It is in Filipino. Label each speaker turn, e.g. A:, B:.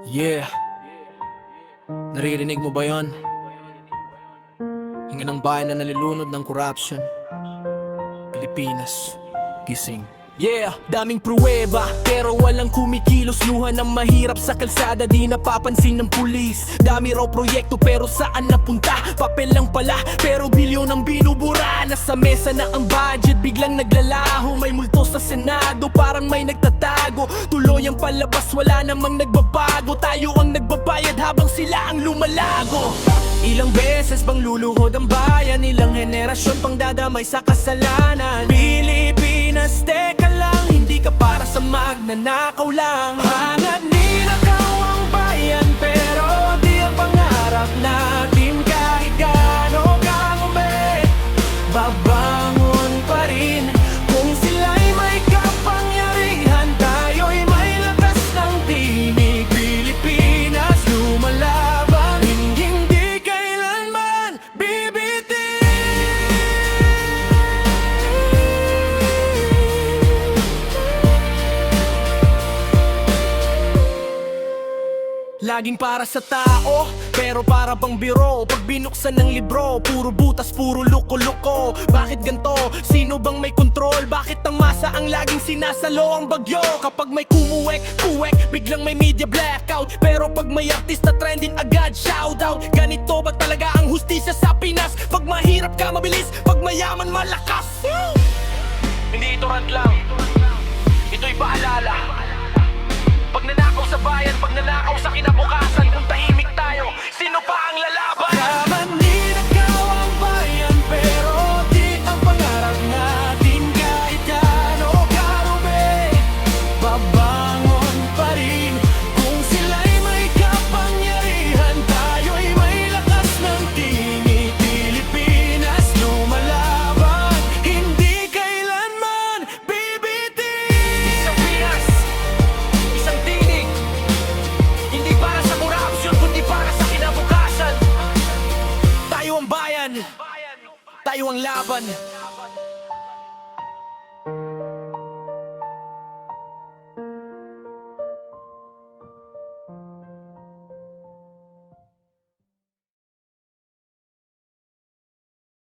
A: Yeah, naririnig mo ba yon? Hinga ng bayan na nalilunod ng corruption. Pilipinas, gising. Yeah, daming pruweba, pero walang kumikilos. Luha ng mahirap sa kalsada, di napapansin ng pulis. Dami raw proyekto, pero saan napunta? Papel lang pala, pero bilyon ang binubura. Nasa mesa na ang budget, biglang naglalaho. May multo sa Senado, parang may nagtatago. Tuloy ang palabas, wala namang nagbabago. Tayo ang nagbabayad habang sila ang lumalago. Ilang beses bang luluhod ang bayan? Ilang henerasyon pang dadamay sa kasalanan? Pilipinas, teka lang, hindi ka para sa magnanakaw lang. Hangad ninakaw ang bayan, pero di ang pangarap natin. Kahit gaano kagumi, babangon pa rin. Kung sila'y may kapangyarihan, tayo'y may lakas ng tinig. Pilipinas, lumalaban, hindi kailanman bibitin. Laging para sa tao, pero para bang biro. Pag binuksan ng libro, puro butas, puro luko-luko. Bakit ganto? Sino bang may kontrol? Bakit ang masa ang laging sinasalo ang bagyo? Kapag may kumuwek, biglang may media blackout. Pero pag may artista trending, agad shoutout. Ganito ba talaga ang hustisya sa Pinas? Pag mahirap ka mabilis, pag mayaman malakas. Hindi ito rant lang, ito'y paalala. Pag nanakaw sa bayan, pag nanakaw sa kinabukasan, kung tahimik tayo, sino pa ang lalaban? Yaman ninakaw ang bayan, pero di ang pangarap natin. Kahit gaano karumi, babangon pa rin. Kung sila'y may kapangyarihan, tayo'y may lakas ng tinig. Pilipinas, lumalaban, hindi kailanman bibitin. Isang Pinas, isang tinig, hindi para sa korupsyon, kundi para sa kinabukasan. Tayo ang bayan, tayo ang laban.